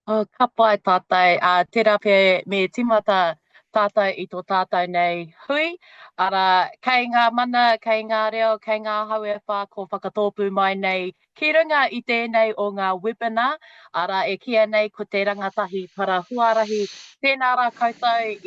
Oh, ka pai tātai, tērā pē me timata tātai I tō tātai nei hui. Ara, kei ngā mana, kei ngā reo, kei ngā hauewha, ko whakatōpu mai nei ki runga I tēnei o ngā webinar. Ara, e kia nei ko te rangatahi parahuarahi. Tēnā rā koutou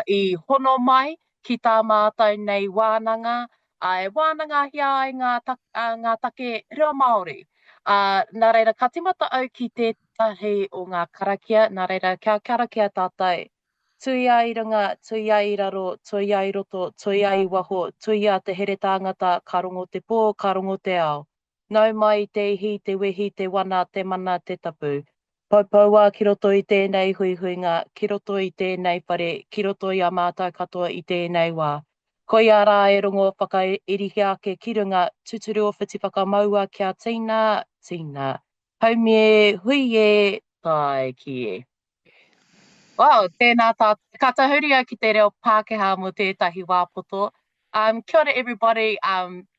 I hono mai ki tā mātou nei wānanga. E wānanga hia ai ngā take reo Māori. Nā reira, ka timata au ki tētahi o ngā karakia, nā reira, kia karakia tātai. Tui a I runga, tui a I raro, tui a I roto, tui a I waho, tui a te here tāngata, ka rongo te pō, ka rongo te ao. Nau mai te ihi, te wehi, te wana, te mana, te tapu. Paupaua ki roto I tēnei huihuinga, ki roto I tēnei whare, ki roto I a mātou katoa I tēnei wā. Koi a rā e rongo whakairihi ake ki runga, tuturu o whiti whakamaua kia tīna, tīna. Haumie, hui e, tai ki e. Wow, tēnā tā, ka tahuri au ki te reo Pākehā mo tētahi wāpoto. Kia ora everybody,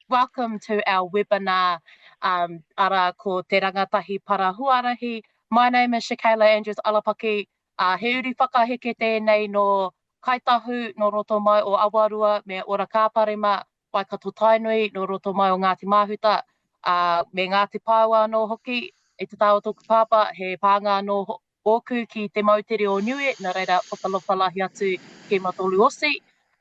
welcome to our webinar, ara ko te Rangatahi Parahuarahi. My name is Shakayla Andrews Alapaki. He uri whakaheke tēnei no kaitahu no roto mai o Awarua me ora kāparema Waikato Tainui no roto mai o Ngāti Mahuta, me Ngāti Paua no hoki, e te tāua tōku pāpa, he pānga no Oku ki te mautere o Niue, nā reira whakalopalahi atu ke matolu osi.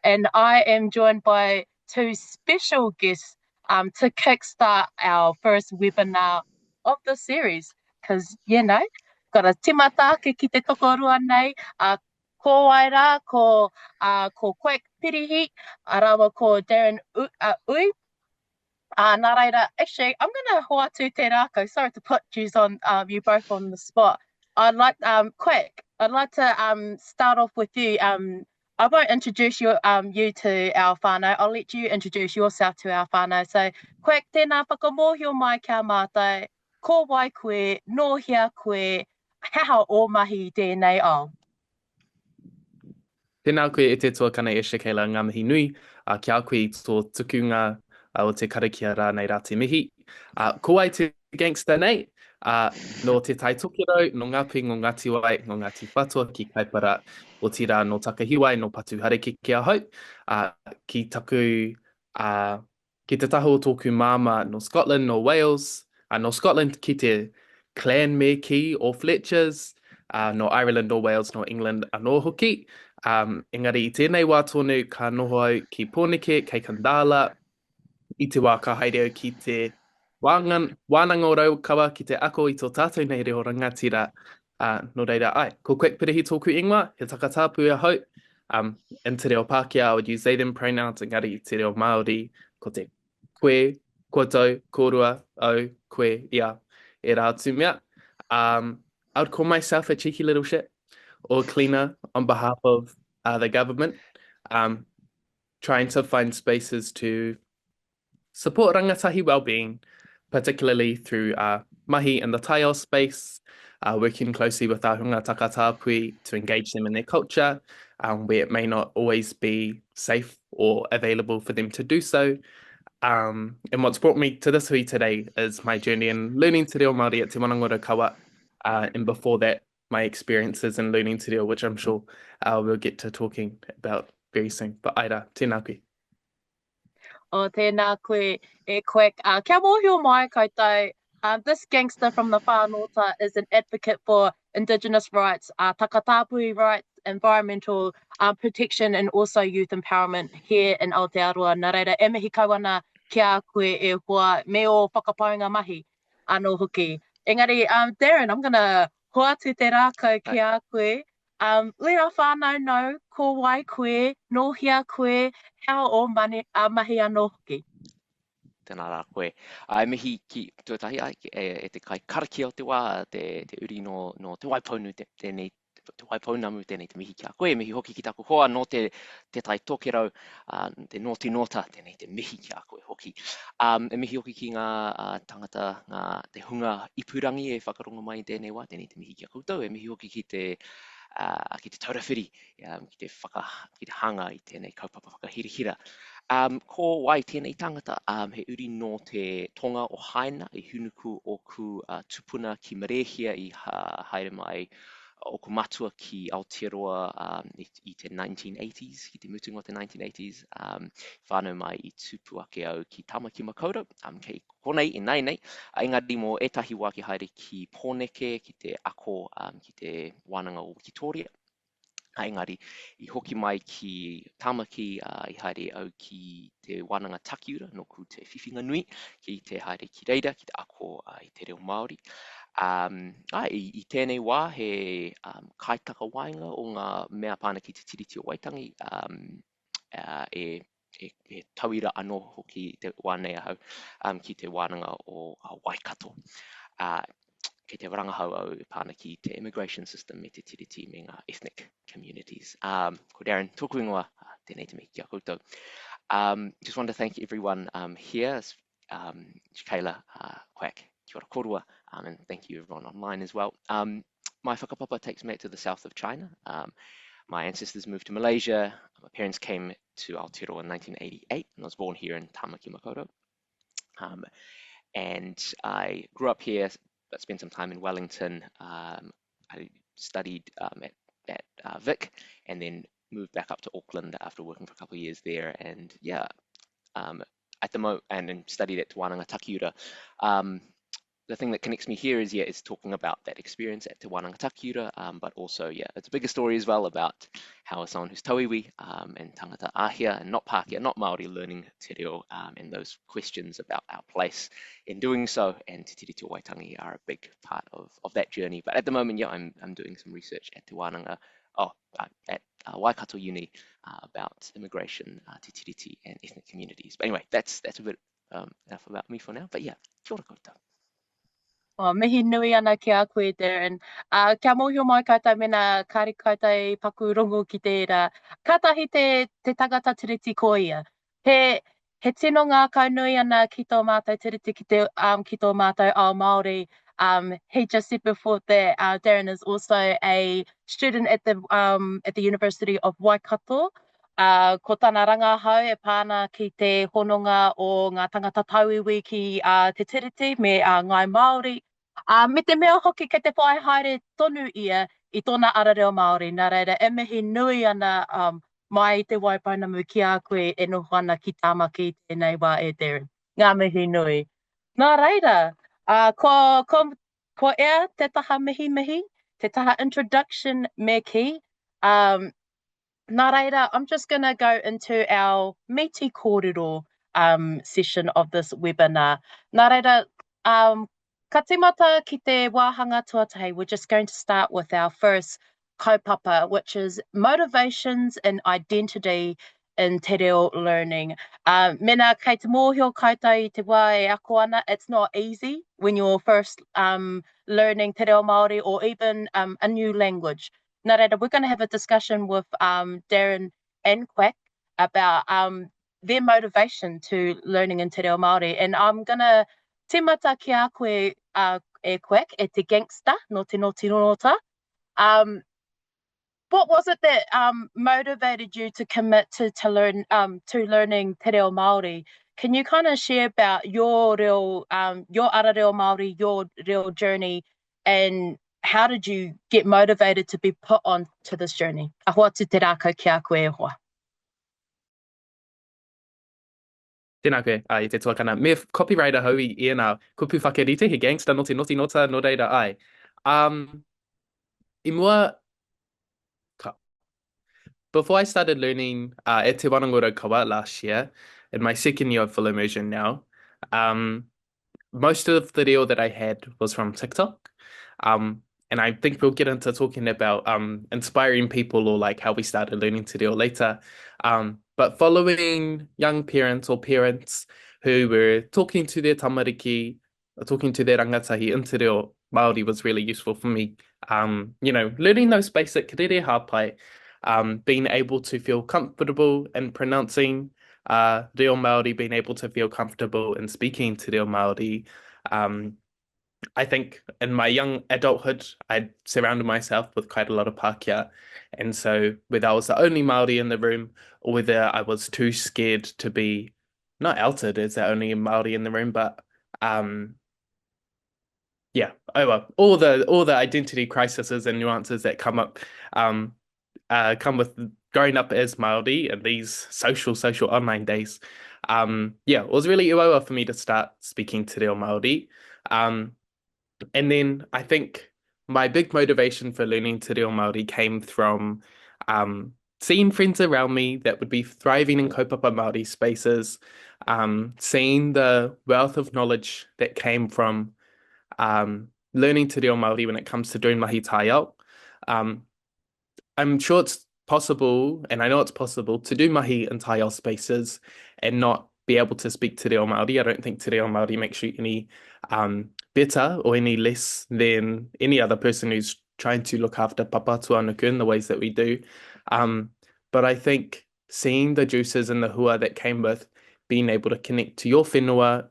And I am joined by two special guests to kickstart our first webinar of the series. Because, you know, got a timata ki te tokorua nei, ko waira, ko Quack Pirihi, arawa ko Darryn Ooi. Nā reira, actually, I'm going to hoa tū te rākau. Sorry to put you both on the spot. I'd like, Quack, I'd like to start off with you. I won't introduce you to our whānau. I'll let you introduce yourself to our whānau. So, Quack, tēnā whakamohio mai kia mātai, ko wai koe, nō hia koe, heha o mahi I tēnei ao. Tēnā koe e te tuakana e Shakayla ngā mihi nui, kia koe I tō tukunga o te karakia rānei rā te mihi. Ko ai te gangster nei, no te tai tokero, no Ngāpuhi, no Ngāti Wai, no Ngāti Whātua ki Kaipara, o tira no Tauiwi, no Patuharakeke a hau, ki taku, ki te taho o tōku māma no Scotland, no Wales, no Scotland ki te clan me ki o Fletchers, no Ireland, no Wales, no England, no hoki. Engari I tēnei wā tonu ka noho au ki Pōneke, kei Kandala, I te wā ka haere au ki te wānanga o Raukawa, ki te ako I tō tātou nei reo rangatira. No reira ai, ko Quack Pirihi tōku ingoa, he takatāpu a hau. In te reo Pākehā, I would use they them pronouns, engari I te reo Māori, ko te koe, koutou, kōrua, au, koe, ia, e rā atu mea. I would call myself a cheeky little shit, or cleaner on behalf of the government, trying to find spaces to support rangatahi well-being, particularly through mahi and the taiao space, working closely with our hunga takatāpui to engage them in their culture, where it may not always be safe or available for them to do so. And what's brought me to this hui today is my journey in learning te reo Māori at Te Manangora Kawa, and before that, my experiences in learning te reo, which I'm sure we'll get to talking about very soon. But aira, tēnā koe. O tēnā koe e Quack. Kia mōhio mai koutou. This gangster from the whānota is an advocate for Indigenous rights, takatāpui rights, environmental protection, and also youth empowerment here in Aotearoa. Nā reira, e mihi kauana kia koe e hoa me o whakapaunga mahi anō hoki. Engari, Darryn, I'm going to hoa tu te rākau kia koe. Let our whānau know ko wai koe, nō hia koe, how o mahi anō hoki. Tēnā rā koe. E mihi ki tuatahi ai e te kai karakia o te wā, te uri no te waipaunu tēnei, te waipaunamu tēnei te mihi kia koe, mihi hoki ki taku hoa no te tai tōkero, te nōti nōta tēnei te mihi kia koe hoki. E mihi hoki ki ngā tangata, te hunga ipurangi e whakarongo mai tēnei wā, tēnei te mihi kia koutou, e mihi hoki ki te taurewhiri, ki te hanga I tēnei kaupapa whakahirihira. Ko wai tēnei tangata, he uri no te tonga o haina, I hunuku o ku tupuna ki Marehia I haere mai o ku matua ki Aotearoa I te 1980s, ki te mutunga o te 1980s, whānau mai I tupu ake au ki Tamaki Makaurau, kei konei I nei nei, engari mo etahi wā ki haere ki Pōneke, ki te Ako, ki te wānanga o Victoria. Engari, I hoki mai ki Tamaki, I haere au ki te wānanga takiura, no ku te whiwhinga nui, ki te haere ki Reira, ki te Ako I te reo Māori. I tēnei wā he kaitaka wainga o ngā mea pāna ki te tiriti o Waitangi, e tauira anō hoki te wānei ahau ki te wānanga o Waikato. Kei te rangahau au pāna ki te immigration system me te tiriti me ngā ethnic communities. Ko Darryn, tōku ingoa, tēnei te me kia koutou. Just want to thank everyone here, Shakayla, Quack, kia ora korua, and thank you everyone online as well. My whakapapa takes me to the south of China. My ancestors moved to Malaysia. My parents came to Aotearoa in 1988, and I was born here in Tamaki Makaurau. And I grew up here, but spent some time in Wellington. I studied at Vic, and then moved back up to Auckland after working for a couple of years there. And yeah, at the moment, and then studied at Te Wānanga Takiura. The thing that connects me here is talking about that experience at Te Wānanga Takiura, but also, it's a bigger story as well about how someone who's Tauiwi and tangata ahia and not Pākehā, not Māori, learning te reo and those questions about our place in doing so, and te tiriti o Waitangi are a big part of that journey. But at the moment, I'm doing some research at Te Wānanga, at Waikato Uni about immigration, te tiriti and ethnic communities. But anyway, that's a bit enough about me for now. But yeah, kia ora koutou. Mihi nui ana ki a koe, Darryn. Kia mōhio mai kaitai mena kāri kaitai paku rongo ki te era. Kātahi te tagata tiriti ko ia. He tino ngā kaunui ana ki tō mātou tiriti ki tō mātou ao Māori. He just said before that Darryn is also a student at the University of Waikato. Ko tāna rangahau e pāna ki te hononga o ngā tangata Tauiwi ki te tiriti me ngai Māori. Me te mea hoki kei te whai haere tonu ia I tōna ara reo Māori. Nā reira, e mihi nui ana mai te waipaunamu ki a koe e noho ana ki Tāmaki tēnei wā e Darryn. Ngā mihi nui. Nā reira, ko ea te taha mihi, te taha introduction me ki. Nā reira, I'm just going to go into our meti kōrero session of this webinar. Nā reira, ka tīmata ki te wāhanga tuatahi, we're just going to start with our first kaupapa, which is motivations and identity in te reo learning. Mena kei te mōhio kaitai I te wā e ako ana, it's not easy when you're first learning te reo Māori or even a new language. Nā reira, we're going to have a discussion with Darryn and Quack about their motivation to learning in te reo Māori. And I'm going to tīmata ki a koe e Quack, e te gangster, no te noti nota. What was it that motivated you to commit to learning te reo Māori? Can you kind of share about your ara reo Māori, your reo journey, and how did you get motivated to be put on to this journey? Ahua tu te rākau ki a koe e hoa. Tēnā koe, I te tuakana. Me copywriter hau I nā kupu whakerite, he gangster noti nota no reira ai. I mua, before I started learning at Te Wānangora Kawa last year, in my second year of full immersion now, most of the reo that I had was from TikTok. And I think we'll get into talking about inspiring people or like how we started learning te reo later. But following young parents or parents who were talking to their tamariki, talking to their rangatahi in te reo Māori was really useful for me. Learning those basic rere hāpai, being able to feel comfortable in pronouncing reo Māori, being able to feel comfortable in speaking te reo Māori, I think in my young adulthood, I surrounded myself with quite a lot of Pākehā. And so whether I was the only Māori in the room or whether I was too scared to be not outed as the only Māori in the room, but um yeah, oh well, all the identity crises and nuances that um come with growing up as Māori in these social online days. Yeah, it was really ua for me to start speaking Te Reo Māori. Um And then I think my big motivation for learning Te Reo Māori came from seeing friends around me that would be thriving in kaupapa Māori spaces, seeing the wealth of knowledge that came from learning Te Reo Māori when it comes to doing mahi tai ao. Um, I'm sure it's possible, and I know it's possible to do mahi in tai ao spaces and not be able to speak Te Reo Māori. I don't think Te Reo Māori makes you any better or any less than any other person who's trying to look after papatua nuku in the ways that we do. Um, but I think seeing the juices and the hua that came with being able to connect to your whenua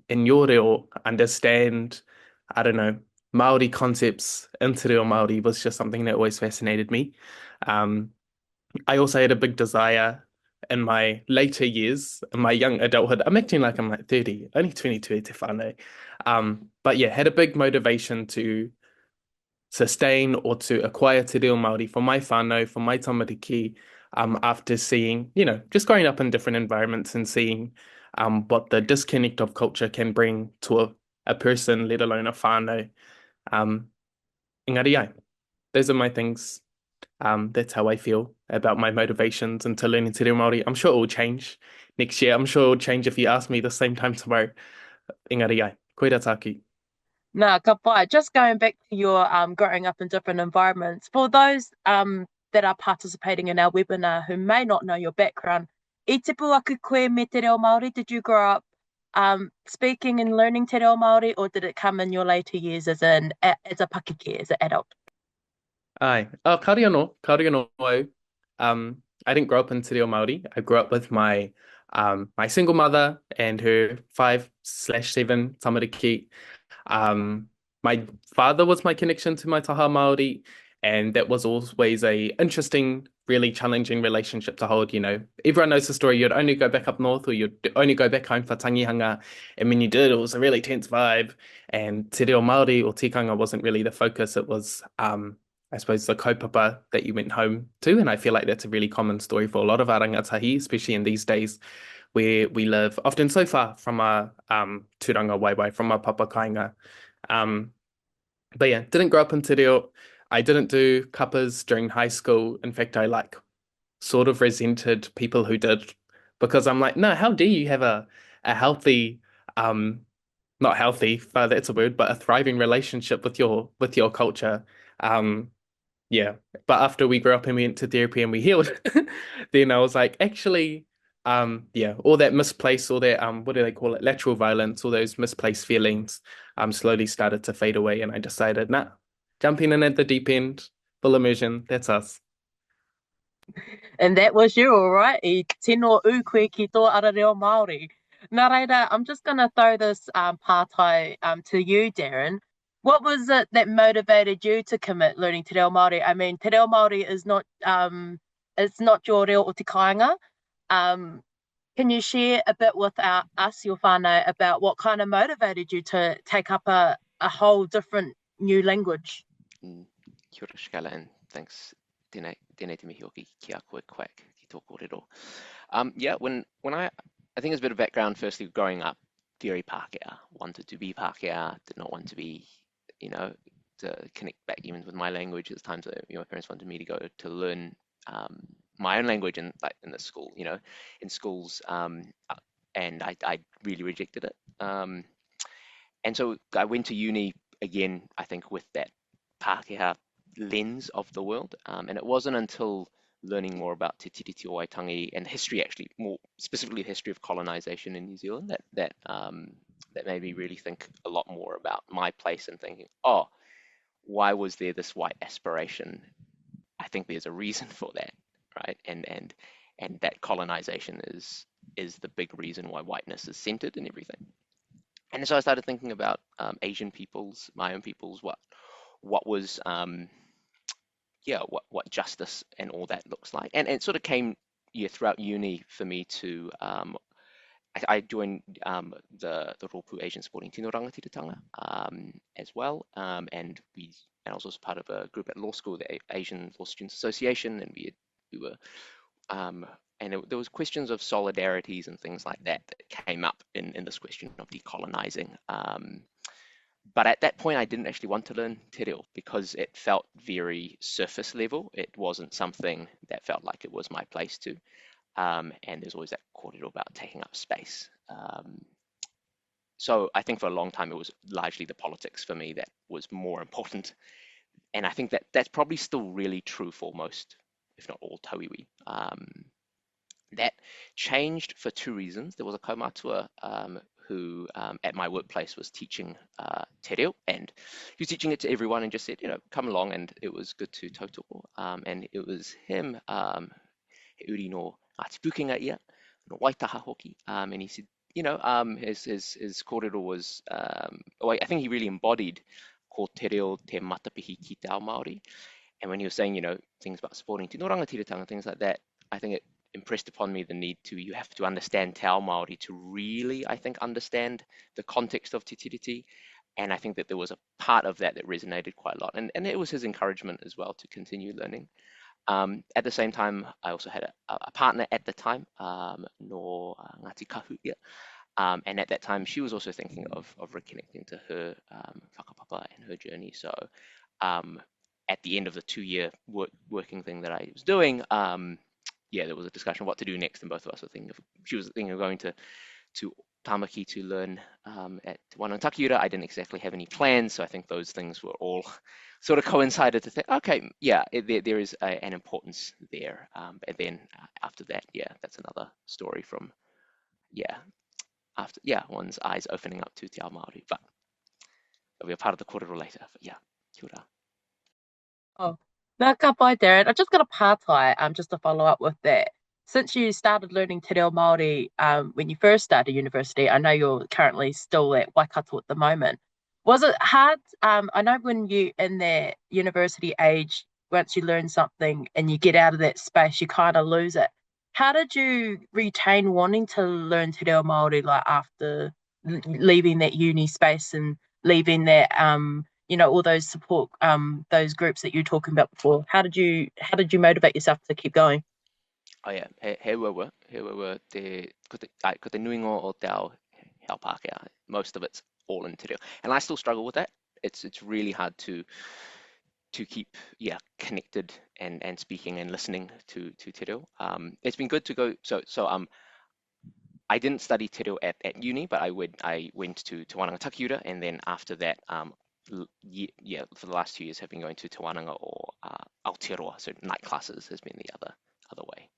in your reo, understand, I don't know, Māori concepts in Te Reo Māori was just something that always fascinated me. Um, I also had a big desire in my later years, in my young adulthood. I'm acting like I'm like 30, only 22 te whānau. But yeah, had a big motivation to sustain or to acquire Te Reo Māori for my whānau, for my tamariki, after seeing, just growing up in different environments and seeing what the disconnect of culture can bring to a person, let alone a whānau. Um, Engari ai, those are my things. That's how I feel about my motivations into learning Te Reo Māori. I'm sure it will change next year. I'm sure it will change if you ask me the same time tomorrow. Engari ai, koira tāki. Nā, ka pai. Just going back to your growing up in different environments, for those that are participating in our webinar who may not know your background, I tipu aku koe me Te Reo Māori, did you grow up speaking and learning Te Reo Māori, or did it come in your later years as a pakeke, as an adult? Ai, kauri anō au. I didn't grow up in Te Reo Māori. I grew up with my single mother and her 5/7 tamariki. My father was my connection to my taha Māori, and that was always a interesting, really challenging relationship to hold. Everyone knows the story. You'd only go back up north, or you'd only go back home for tangihanga, and when you did, it was a really tense vibe. And Te Reo Māori or tikanga wasn't really the focus. It was, I suppose, the kaupapa that you went home to, and I feel like that's a really common story for a lot of our rangatahi, especially in these days where we live often so far from our tūranga waiwai, from our papa kainga. But yeah, didn't grow up in Te Reo. I didn't do kapas during high school. In fact, I sort of resented people who did, because I'm like, no, how dare you have a healthy, not healthy, that's a word, but a thriving relationship with your culture. Yeah. But after we grew up and we went to therapy and we healed, then I was like, actually, yeah, all that misplaced, all that what do they call it? Lateral violence, all those misplaced feelings slowly started to fade away, and I decided, nah, jumping in at the deep end, full immersion, that's us. And that was you, all right? I tino u koe ki tō ara reo Māori. Nā reira, I'm just going to throw this pātai to you, Darryn. What was it that motivated you to commit learning Te Reo Māori? I mean, Te Reo Māori is not it's not your reo o te kāinga. Can you share a bit with us, your whānau, about what kind of motivated you to take up a whole different new language? Kia ora, Shakayla, and thanks. Tēnei te mihi hoki ki a koe Quack, ki tō kōrero. Yeah, when I think there's a bit of background, firstly, growing up, very Pākehā, wanted to be Pākehā, did not want to be, to connect back even with my language. There's times that my parents wanted me to go to learn my own language in the school, in schools, and I really rejected it. And so I went to uni again, I think, with that Pākehā lens of the world, and it wasn't until learning more about te tiriti o Waitangi and history, actually more specifically the history of colonization in New Zealand, that made me really think a lot more about my place and thinking, oh, why was there this white aspiration? I think there's a reason for that, right? And that colonization is the big reason why whiteness is centered in everything. And so I started thinking about Asian peoples, my own peoples, what was what justice and all that looks like. And it sort of came throughout uni for me to I joined the Ropu Asian Sporting Tino Rangatiratanga as well, and I was also part of a group at law school, the Asian Law Students Association, and we were there was questions of solidarities and things like that that came up in this question of decolonizing. But at that point, I didn't actually want to learn te reo because it felt very surface level. It wasn't something that felt like it was my place to. And there's always that kōrero about taking up space. So I think for a long time, it was largely the politics for me that was more important. And I think that that's probably still really true for most, if not all, Tauiwi. That changed for two reasons. There was a kaumātua who at my workplace was teaching te reo, and he was teaching it to everyone and just said, come along, and it was good to tautoko. And it was him, he uri no Ngāti Pukenga ia, no Waitaha hoki, and he said, his kōrero was, I think he really embodied ko te reo te matapihi ki te ao Māori. And when he was saying, things about supporting tino rangatiratanga, things like that, I think it impressed upon me the need you have to understand te ao Māori to really, I think, understand the context of te tiriti. And I think that there was a part of that that resonated quite a lot. And it was his encouragement as well to continue learning. At the same time, I also had a partner at the time, no Ngāti Kahu ia. And at that time, she was also thinking of reconnecting to her whakapapa and her journey. So at the end of the 2-year working thing that I was doing, there was a discussion of what to do next, and both of us were thinking she was thinking of going to Tamaki to learn at Wānatakiura. I didn't exactly have any plans, so I think those things were all sort of coincided to think, okay, there is an importance there. And then after that, that's another story from, one's eyes opening up to te ao Māori, but it'll be a part of the kōrero later. But kia ora. Oh, nā ka pai, Darryn. I just got a pātai, just to follow up with that. Since you started learning te reo Māori when you first started university, I know you're currently still at Waikato at the moment. Was it hard? I know when you in that university age, once you learn something and you get out of that space, you kind of lose it. How did you retain wanting to learn te reo Māori after leaving that uni space and leaving that all those support those groups that you were talking about before? How did you motivate yourself to keep going? Oh yeah, he wawa ko te nuingo o te ao heo Pākehā. Most of it's all in te reo, and I still struggle with that. It's really hard to keep connected and speaking and listening to te reo. It's been good to go. So I didn't study te reo at uni, but I went to Te Wānanga Takiura, and then after that for the last 2 years have been going to Te Wānanga or Aotearoa, so night classes has been the other way.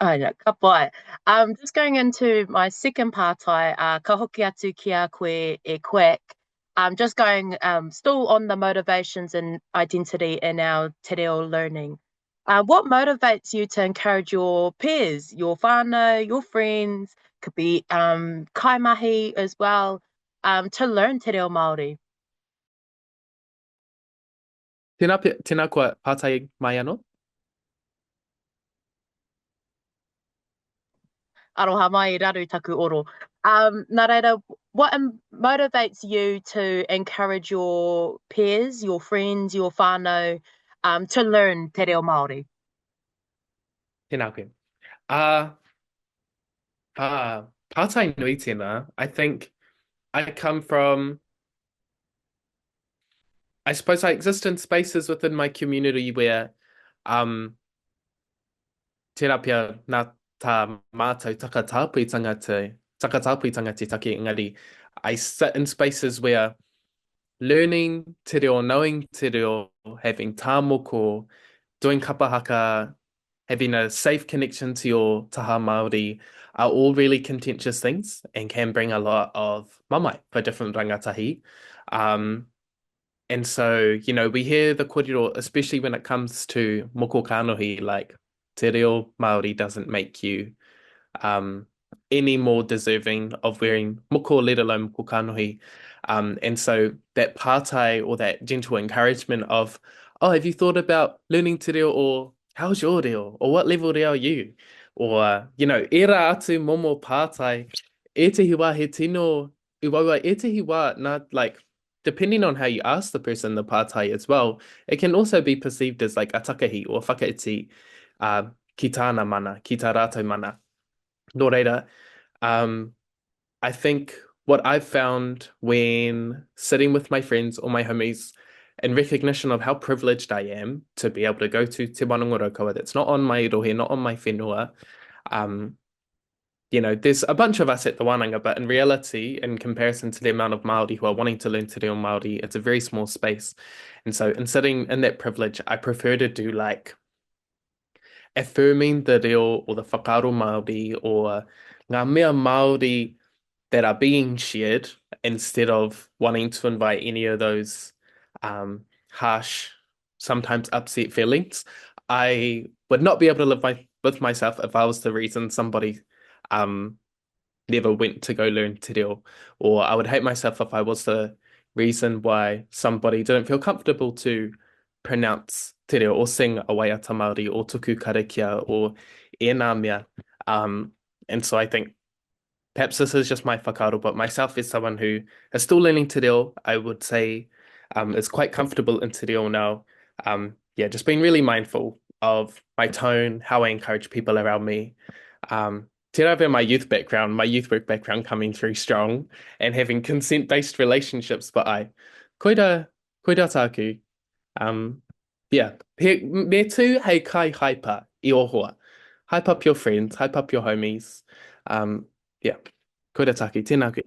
Ka pai. Just going into my second pātai, ka hoki atu ki a koe e Quack. Just going still on the motivations and identity in our te reo learning. What motivates you to encourage your peers, your whānau, your friends, could be kaimahi as well, to learn te reo Māori? Tēnā kua pātai mai anō? Aroha mai I raru taku oro. Nā reira, what motivates you to encourage your peers, your friends, your whānau to learn te reo Māori? Tēnā koe. Pātai nui tēnā. I think I come from, I suppose I exist in spaces within my community where tērā pia nā tā mātou takatāpuitanga te take, engari I sit in spaces where learning te reo, knowing te reo, having tā moko, doing kapahaka, having a safe connection to your taha Māori are all really contentious things and can bring a lot of mamai for different rangatahi. And so, we hear the kōrero, especially when it comes to moko kanohi, like te reo Māori doesn't make you any more deserving of wearing moko, let alone moko kanohi. And so that pātai or that gentle encouragement of, oh, have you thought about learning te reo, or how's your reo, or what level reo are you? Or, era atu momo pātai, e te hiwa he tino, iwawa e te hiwa, like, depending on how you ask the person the pātai as well, it can also be perceived as like a takahi or whakaiti, ki tāna mana, ki tā rātou mana. Nō reira, I think what I've found when sitting with my friends or my homies in recognition of how privileged I am to be able to go to te Wanangorokoa that's not on my rohe, not on my whenua. There's a bunch of us at the Wananga, but in reality, in comparison to the amount of Māori who are wanting to learn te reo Māori, it's a very small space. And so in sitting in that privilege, I prefer to do like affirming the reo or the whakaaro Māori or ngā mea Māori that are being shared instead of wanting to invite any of those harsh, sometimes upset feelings. I would not be able to live with myself if I was the reason somebody never went to go learn te reo, or I would hate myself if I was the reason why somebody didn't feel comfortable to pronounce te reo or sing a waiata Māori or tuku karakia or e ngā mea. And so I think perhaps this is just my whakaaro, but myself as someone who is still learning te reo, I would say is quite comfortable in te reo now. Just being really mindful of my tone, how I encourage people around me. Te rāwhia my youth work background coming through strong and having consent-based relationships, but koira tāku. Me too, hei kai haipa I ohua. Hype up your friends, hype up your homies. Koira tāku, tēnā koe.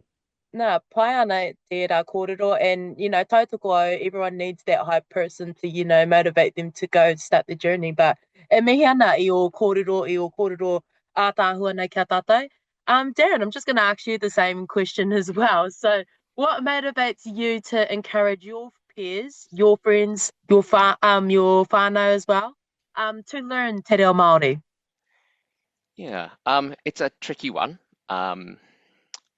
Nā, pai ana tērā kōrero, and, tautoko au, everyone needs that hype person to, motivate them to go start the journey, but e mihi ana I o kōrero ātāhua nei kia tātou. Darryn, I'm just going to ask you the same question as well. So what motivates you to encourage your peers, your friends, your whānau as well, to learn te reo Māori? Yeah, it's a tricky one.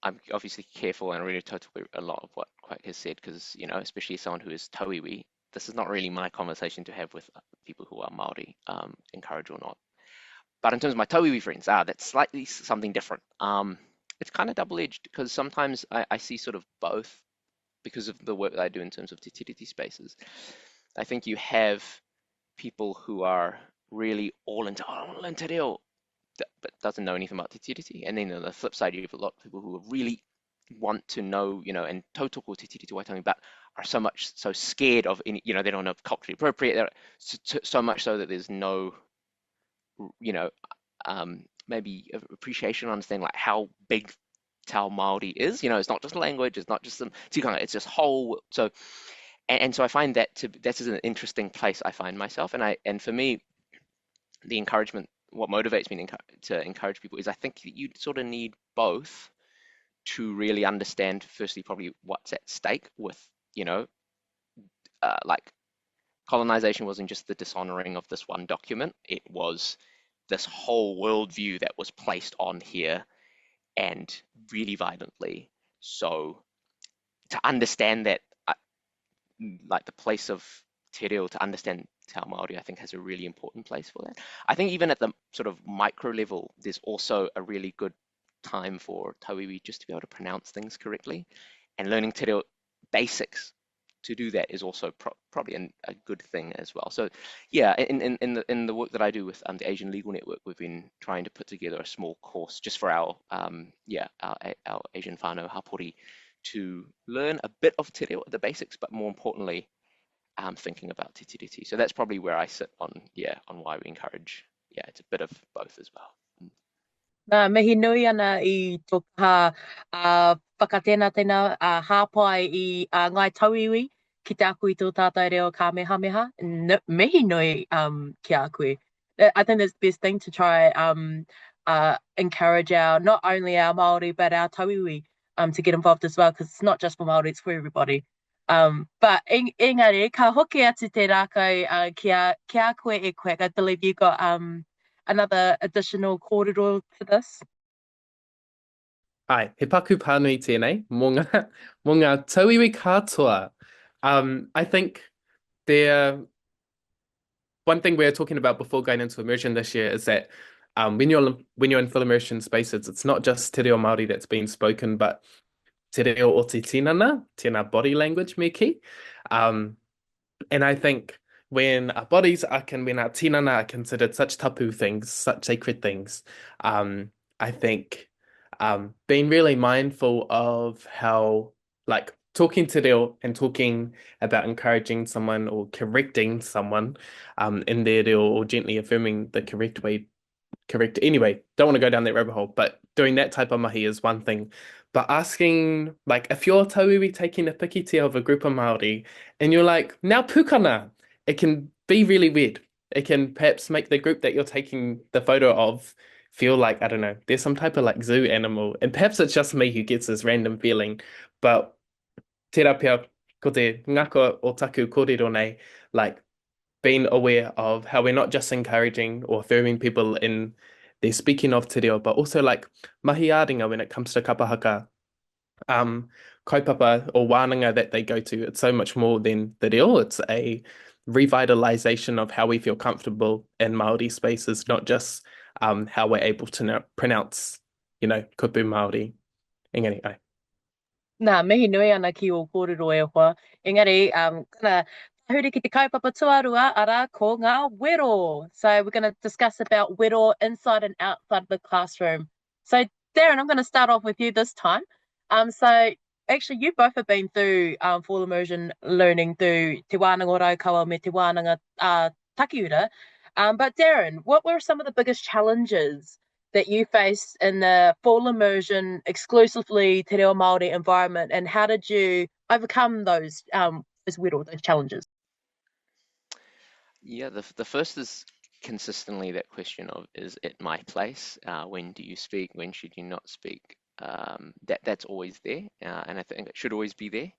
I'm obviously careful and really totally a lot of what Quack has said because, especially someone who is Tauiwi, this is not really my conversation to have with people who are Māori, encourage or not. But in terms of my Tauiwi friends, that's slightly something different. It's kind of double-edged because sometimes I see sort of both because of the work that I do in terms of te tiriti spaces. I think you have people who are really all into, I want to learn te reo, but doesn't know anything about te tiriti. And then on the flip side, you have a lot of people who really want to know, and tautoko te tiriti waitangi, but are so scared of any, they don't know culturally appropriate, so much so that there's no, maybe appreciation, understanding like how big Tau Māori is. It's not just language, it's not just some tikanga, it's just whole. So, and so I find that's an interesting place I find myself, and for me, the encouragement, what motivates me to encourage people is I think that you sort of need both to really understand, firstly, probably what's at stake with, like colonization wasn't just the dishonoring of this one document, it was this whole worldview that was placed on here and really violently. So to understand that, like the place of te reo, to understand Tau Māori, I think has a really important place for that. I think even at the sort of micro level, there's also a really good time for Tauiwi just to be able to pronounce things correctly, and learning te reo basics to do that is also probably a good thing as well. So yeah, in the work that I do with the Asian Legal Network, we've been trying to put together a small course just for our Asian whānau hapori to learn a bit of te reo, the basics, but more importantly, thinking about te tiriti. So that's probably where I sit on why we encourage. Yeah, it's a bit of both as well. Nā, mihi nui ana I tō kaha whakatēnā tēnā hāpai I ngai Tauiwi ki te aku I tō tātai reo Kamehameha. Mihi nui ki a koe. I think that's the best thing to try encourage not only our Māori but our Tauiwi to get involved as well, because it's not just for Māori, it's for everybody. But engari, ka hoki atu te rākau ki a koe e Quack. I believe you got another additional kōrero to this. Ai, he paku pānui tēnei, mō ngā tauiwi katoa. I think there, one thing we were talking about before going into immersion this year is that when you're in full immersion spaces, it's not just te reo Māori that's being spoken, but te reo o te tinana, tēnā body language me ki. And I think when our bodies when our tinana are considered such tapu things, such sacred things, I think being really mindful of how, like, talking to reo and talking about encouraging someone or correcting someone in their reo or gently affirming the correct anyway, don't want to go down that rabbit hole, but doing that type of mahi is one thing. But asking, like, if you're tauiwi taking a pikite of a group of Māori and you're like, now pukana, it can be really weird. It can perhaps make the group that you're taking the photo of feel like, I don't know, there's some type of like zoo animal. And perhaps it's just me who gets this random feeling. But tērā pia, ko te ngako o taku kōrero nei, like, being aware of how we're not just encouraging or affirming people in their speaking of te reo, but also like mahi āringa when it comes to kapahaka, kaupapa or wānanga that they go to. It's so much more than the reo. It's a revitalization of how we feel comfortable in Māori spaces, not just how we're able to pronounce, kupu Māori. Engari, ai. Nā, mihi nui ana ki o kōrero e hoa. Engari, kana tahuri ki te kaupapa tuarua ara ko ngā wero. So we're going to discuss about wero inside and outside the classroom. So Darryn, I'm going to start off with you this time. So actually you both have been through full immersion learning through te wānanga raukaua me te wānanga takiura. But Darryn, what were some of the biggest challenges that you faced in the full immersion, exclusively te reo Māori environment, and how did you overcome those challenges? Yeah, the first is consistently that question of, is it my place? When do you speak? When should you not speak? That's always there, and I think it should always be there.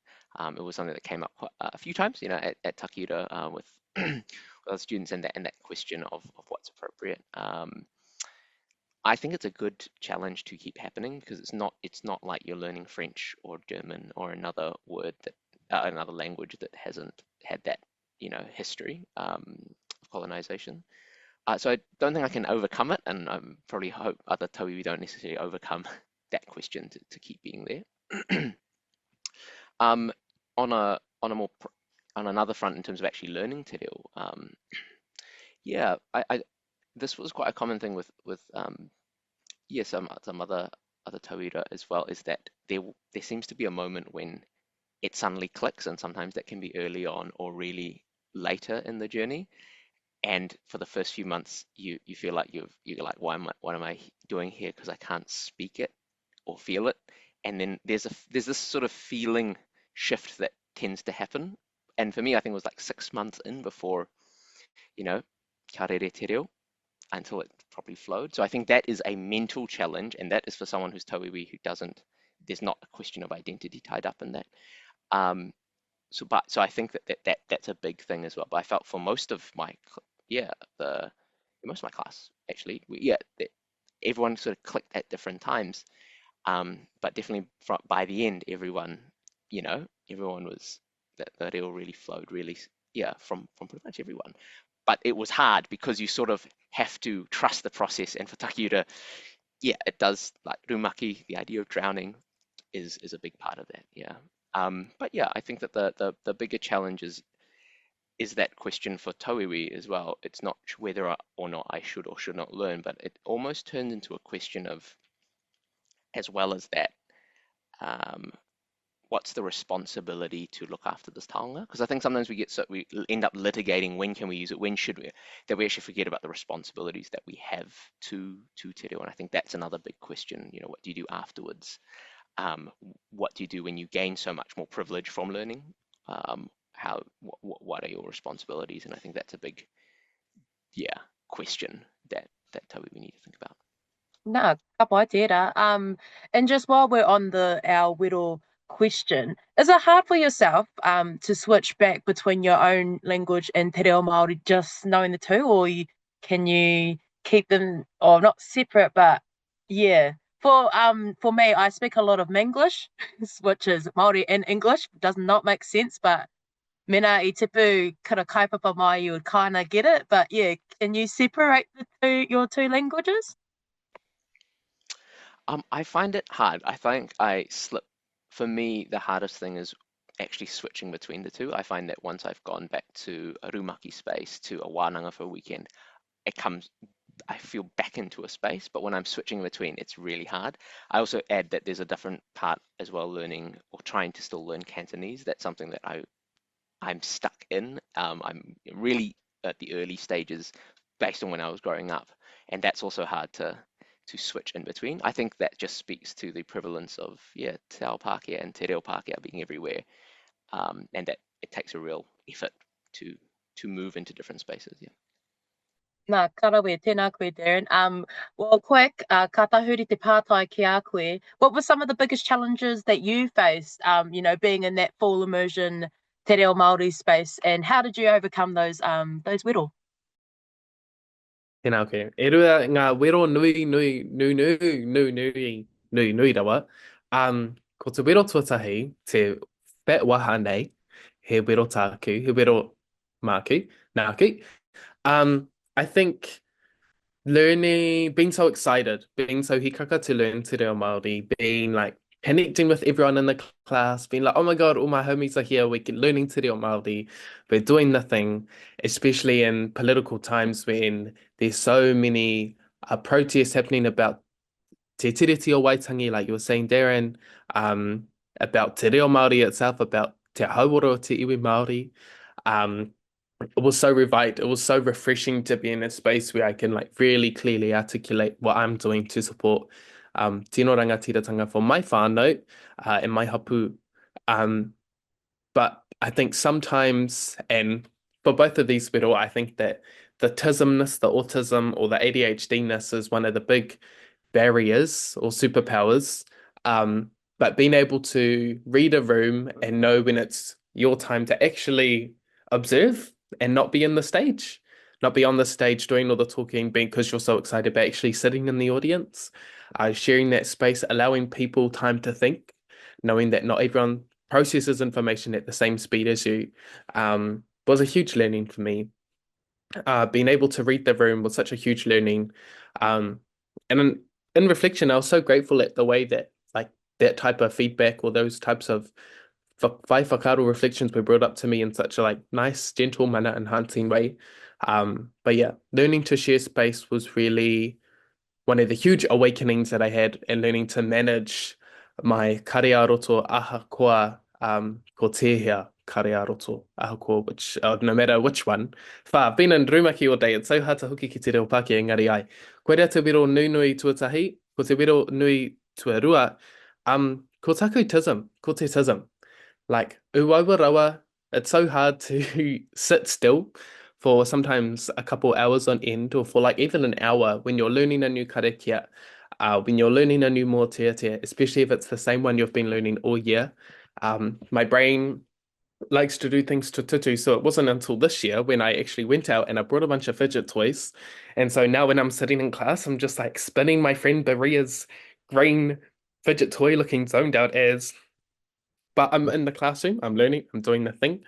It was something that came up a few times, at takiura with other students, and that question of what's appropriate. I think it's a good challenge to keep happening because it's not like you're learning French or German or another word another language that hasn't had that history of colonization. So I don't think I can overcome it, and I probably hope other tauiwi don't necessarily overcome that question to keep being there. On another front, in terms of actually learning te reo, yeah, this was quite a common thing with some other tauira as well, is that there seems to be a moment when it suddenly clicks, and sometimes that can be early on or really later in the journey. And for the first few months, you feel like you're like, what am I doing here? Because I can't speak it or feel it. And then there's this sort of feeling shift that tends to happen. And for me, I think it was like 6 months in before, ka rere te reo, until it properly flowed. So I think that is a mental challenge, and that is for someone who's tauiwi who there's not a question of identity tied up in that. So I think that's a big thing as well. But I felt for most of my class actually, everyone sort of clicked at different times. But definitely by the end, everyone was, the reo really flowed from pretty much everyone. But it was hard because you sort of have to trust the process. And for takiura, it does, like rumaki, the idea of drowning is a big part of that. But I think that the bigger challenge is that question for tauiwi as well. It's not whether or not I should or should not learn, but it almost turns into a question of, as well as that, what's the responsibility to look after this taonga? Because I think sometimes we end up litigating when can we use it, when should we, that we actually forget about the responsibilities that we have to te reo. And I think that's another big question. What do you do afterwards? What do you do when you gain so much more privilege from learning? What are your responsibilities? And I think that's a big question that we need to think about. Nā, ka pai tērā. And just while we're on our wero question, is it hard for yourself to switch back between your own language and te reo Māori, just knowing the two, or can you keep them, or not separate, but For me, I speak a lot of Minglish, which is Māori in English. Does not make sense, but mena I tipu kara kaipapa mai, you would kind of get it. But yeah, can you separate your two languages? I find it hard. I think I slip. For me, the hardest thing is actually switching between the two. I find that once I've gone back to a rumaki space, to a wānanga for a weekend, I feel back into a space, but when I'm switching between, it's really hard. I also add that there's a different part as well, learning or trying to still learn Cantonese. That's something that I'm stuck in. I'm really at the early stages based on when I was growing up, and that's also hard to switch in between. I think that just speaks to the prevalence of Te Ao Pākehā and Te Reo Pākehā being everywhere, and that it takes a real effort to move into different spaces. Yeah. Nā, karawe, tēnā koe, Darryn. Well, Quack, ka tahuri te pātai ki a koe. What were some of the biggest challenges that you faced, being in that full immersion te reo Māori space, and how did you overcome those wero? Tēnā koe. E rua ngā wero nui rawa. Ko te wero tuatahi, te whet waha nei, he wero tāku, he wero māku, nāku. I think being so excited, being so hikaka to learn te reo Māori, being like connecting with everyone in the class, being like, oh my God, all my homies are here, we're learning te reo Māori, we're doing the thing, especially in political times when there's so many protests happening about te tiriti o Waitangi, like you were saying, Darryn, about te reo Māori itself, about te hauora o te iwi Māori. It was so it was so refreshing to be in a space where I can like really clearly articulate what I'm doing to support tino rangatiratanga for my whānau and my hapu. But I think sometimes, and for both of these wero, I think that the tismness, the autism, or the ADHD-ness is one of the big barriers or superpowers. But being able to read a room and know when it's your time to actually observe and not be on the stage doing all the talking because you're so excited, but actually sitting in the audience, sharing that space, allowing people time to think, knowing that not everyone processes information at the same speed as you, was a huge learning for me. Being able to read the room was such a huge learning. And in reflection, I was so grateful at the way that like that type of feedback or those types of whai whakaaro reflections were brought up to me in such a like nice, gentle, mana enhancing way. But yeah, learning to share space was really one of the huge awakenings that I had, and learning to manage my kariaroto ahakoa ko tehea kariaroto ahakoa, which no matter which one. I've been in rumaki all day. It's so hard to hoki ki te reo Pākehā engari ai. Koe rea te wero nui tuatahi, ko te wero nui tuarua, ko taku tism, ko te tism. Like, uwawa rawa, it's so hard to sit still for sometimes a couple hours on end, or for like even an hour when you're learning a new karakia, when you're learning a new mōteatea, especially if it's the same one you've been learning all year. My brain likes to do things to tutu, so it wasn't until this year when I actually went out and I brought a bunch of fidget toys. And so now when I'm sitting in class, I'm just like spinning my friend Baria's green fidget toy looking zoned out but I'm in the classroom, I'm learning, I'm doing the thing,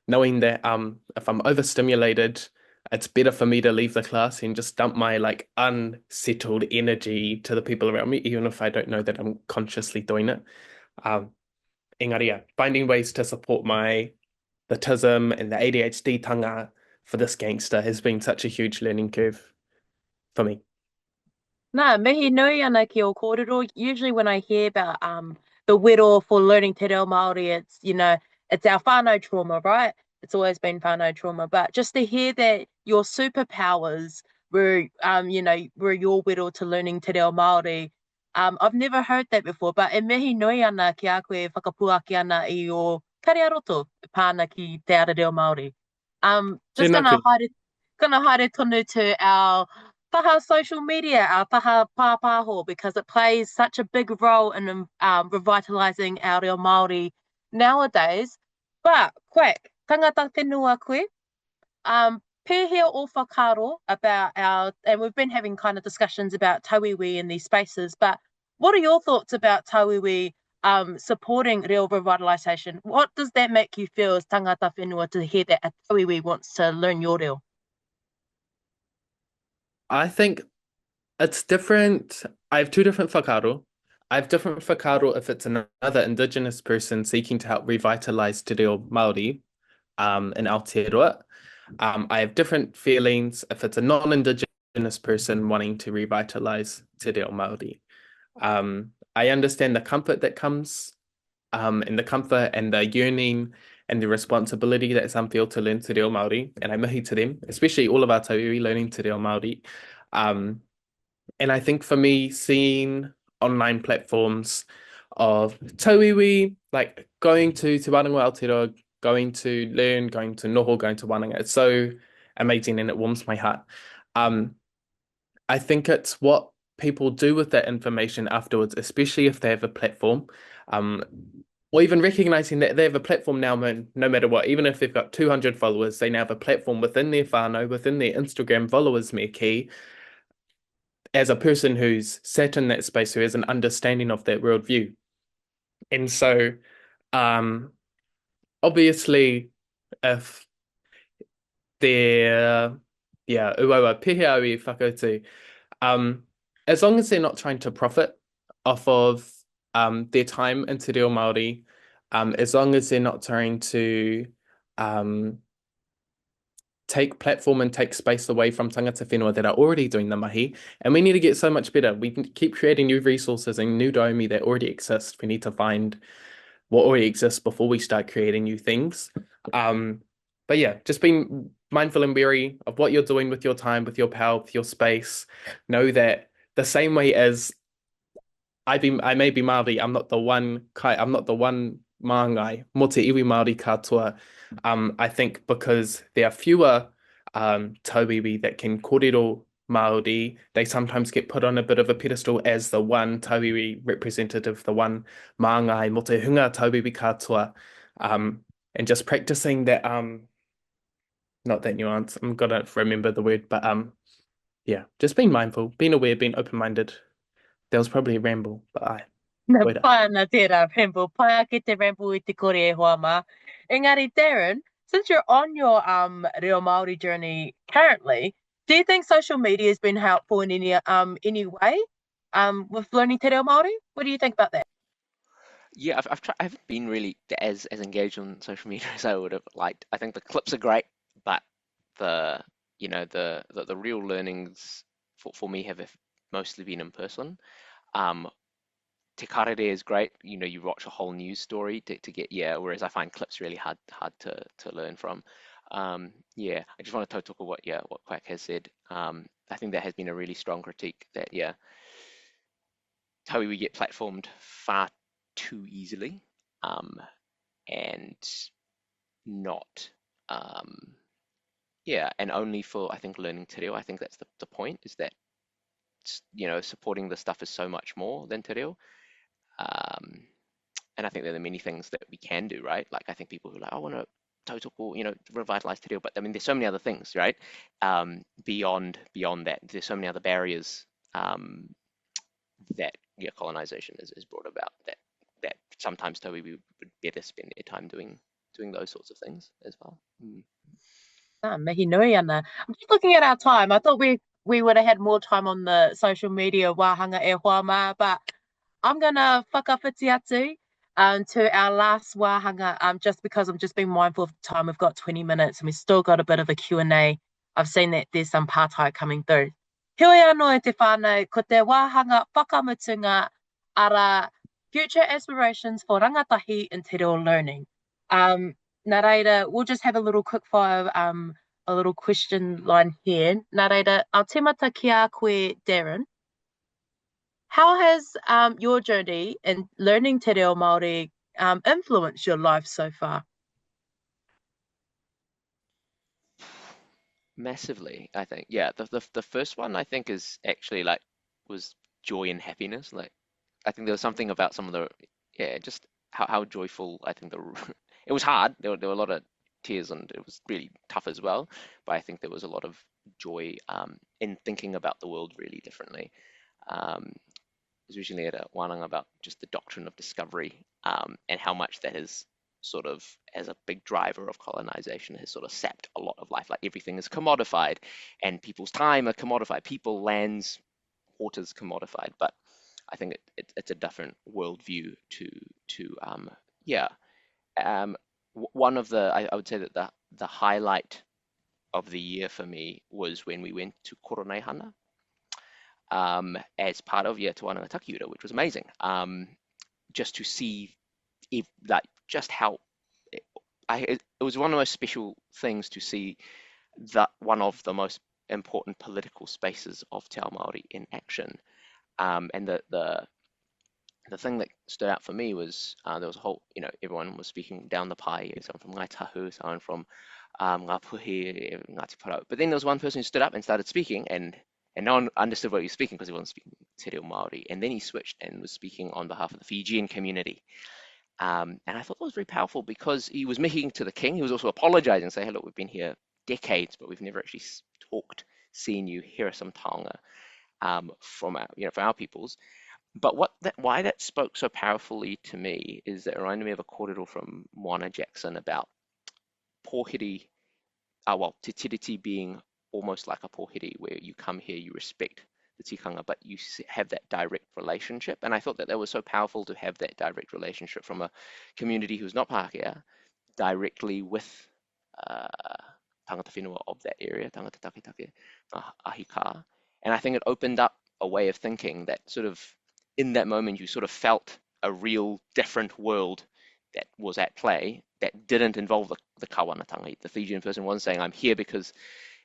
knowing that if I'm overstimulated, it's better for me to leave the class and just dump my like unsettled energy to the people around me, even if I don't know that I'm consciously doing it. Engari, finding ways to support the tism and the ADHD tanga for this gangster has been such a huge learning curve for me. Nā, mihi nui ana ki o kōrero. Usually when I hear about the wero for learning te reo Māori, it's our whānau trauma, right? It's always been whānau trauma. But just to hear that your superpowers were your wero to learning te reo Māori, I've never heard that before. But e mihi nui ana ki a koe whakapuaki ana I o kariaroto pāna ki te ara reo Māori. Just gonna haere tonu to our taha social media, our taha pāpāho, because it plays such a big role in revitalising our reo Māori nowadays. But, Quack, tangata whenua koe, pēhea o whakaro about and we've been having kind of discussions about Tauiwi in these spaces, but what are your thoughts about Tauiwi supporting reo revitalisation? What does that make you feel as tangata whenua to hear that a Tauiwi wants to learn your reo? I think it's different. I have two different whakaaro. I have different whakaaro if it's another Indigenous person seeking to help revitalise te reo Māori in Aotearoa. I have different feelings if it's a non-Indigenous person wanting to revitalise te reo Māori. I understand the comfort that comes and the comfort and the yearning and the responsibility that some feel to learn te reo Māori, and I mihi to them, especially all of our tauiwi learning te reo Māori. And I think for me, seeing online platforms of tauiwi, like going to Te Wānanga Aotearoa, going to learn, going to noho, going to wānanga, it's so amazing and it warms my heart. I think it's what people do with that information afterwards, especially if they have a platform, or even recognizing that they have a platform now, no matter what, even if they've got 200 followers, they now have a platform within their whānau, within their Instagram followers, me key, as a person who's sat in that space, who has an understanding of that worldview. And so, obviously, if they're, uaua pihiawi whakautu, as long as they're not trying to profit off of their time in te reo Māori, as long as they're not trying to take platform and take space away from tangata whenua that are already doing the mahi. And we need to get so much better. We keep creating new resources and new daumi that already exist. We need to find what already exists before we start creating new things. But yeah, just being mindful and wary of what you're doing with your time, with your power, with your space. Know that the same way as I may be Māori, I'm not the one māngai, mo te iwi Māori katoa. I think because there are fewer tauiwi that can kōrero Māori, they sometimes get put on a bit of a pedestal as the one tauiwi representative, the one māngai, mo te hunga tauiwi katoa. And just practicing that, not that nuance, I'm gonna remember the word, but yeah, just being mindful, being aware, being open-minded. That was probably a ramble, but Wera. Pāna tērā ramble, pai ake te ramble I te kore e hoa mā. Engari, Darryn, since you're on your reo Māori journey currently, do you think social media has been helpful in any way with learning te reo Māori? What do you think about that? Yeah, I haven't been really as engaged on social media as I would have liked. I think the clips are great, but the real learnings for me have mostly been in person. Te karere is great. You watch a whole news story to get, whereas I find clips really hard to learn from. I just want to tautoko what Quack has said. I think that has been a really strong critique that we get platformed far too easily, and not and only for, I think, learning te reo. I think that's the point, is that supporting the stuff is so much more than te reo. And I think there are many things that we can do, right? Like, I think people who are like, I want to tautoko, revitalize te reo, but I mean, there's so many other things, right? Beyond that, there's so many other barriers that colonization has brought about, that sometimes we would better spend their time doing those sorts of things as well. Mihi nui ana. I'm just looking at our time. I thought we would have had more time on the social media wāhanga e hoa mā, but I'm going to whakawhiti atu to our last wāhanga, just because I'm just being mindful of the time. We've got 20 minutes and we've still got a bit of a Q&A. I've seen that there's some pātai coming through. Heoi anō e te whānau, ko te wāhanga whakamutunga ara future aspirations for rangatahi in te reo learning. Nā reira, we'll just have a little quick fire, a little question line here. Nā reira, au temata ki a koe, Darryn. How has your journey in learning te reo Māori influenced your life so far? Massively, I think. Yeah, the first one, I think, is actually was joy and happiness. Like, I think there was something about some of the just how joyful. I think it was hard. There were a lot of tears and it was really tough as well. But I think there was a lot of joy in thinking about the world really differently. originally at a wānanga about just the doctrine of discovery, and how much that is sort of, as a big driver of colonization, has sort of sapped a lot of life. Like everything is commodified, and people's time are commodified, people, lands, waters commodified. But I think it's a different worldview yeah. One of the, I would say that the highlight of the year for me was when we went to Koroneihana, as part of Te Wānanga Ura, which was amazing. Just to see like just how it was one of the most special things to see that one of the most important political spaces of Te Ao Māori in action. And the thing that stood out for me was there was a whole, everyone was speaking down the pai, someone from Ngaitahu, someone from Ngāpuhi, Ngāti Porou. But then there was one person who stood up and started speaking, and no one understood what he was speaking because he wasn't speaking Te Reo Māori. And then he switched and was speaking on behalf of the Fijian community. And I thought that was very powerful because he was making to the king. He was also apologizing, saying, hey, look, we've been here decades, but we've never actually talked, seen you, hear some taonga from our peoples. But why that spoke so powerfully to me is that it reminded me of a kōrero from Moana Jackson about pōhiri, te tiriti being almost like a pōhiri, where you come here, you respect the tikanga, but you have that direct relationship. And I thought that was so powerful to have that direct relationship from a community who's not Pākehā directly with tangata whenua of that area, tangata taketake, ahika. And I think it opened up a way of thinking that sort of, in that moment, you sort of felt a real different world that was at play that didn't involve the kawanatanga. The Fijian person wasn't saying, I'm here because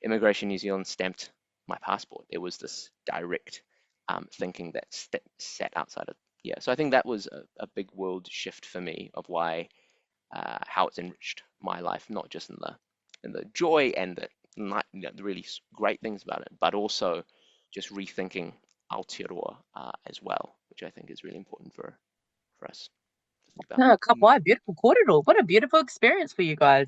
Immigration New Zealand stamped my passport. There was this direct thinking that sat outside of, So I think that was a big world shift for me of why, how it's enriched my life, not just in the joy and the really great things about it, but also just rethinking Aotearoa as well, which I think is really important for us to think about. No, ka wai, beautiful kōrero. What a beautiful experience for you guys.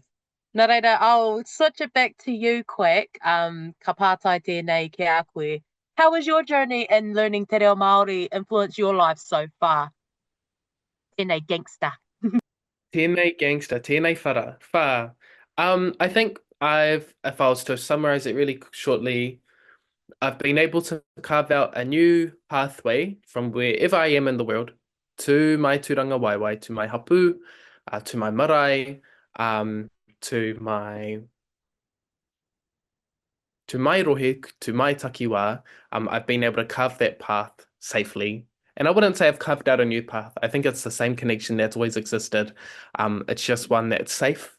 Nā reira, I'll switch it back to you, Quack. Ka pātai tēnei ki a koe. How was your journey in learning Te Reo Māori influence your life so far? Tēnei gangster. Tēnei gangster, tēnei whara. I think if I was to summarize it really shortly, I've been able to carve out a new pathway from wherever I am in the world to my tūranga waiwai, to my hapu, to my marae, to my rohe, to my takiwā. I've been able to carve that path safely. And I wouldn't say I've carved out a new path. I think it's the same connection that's always existed. It's just one that's safe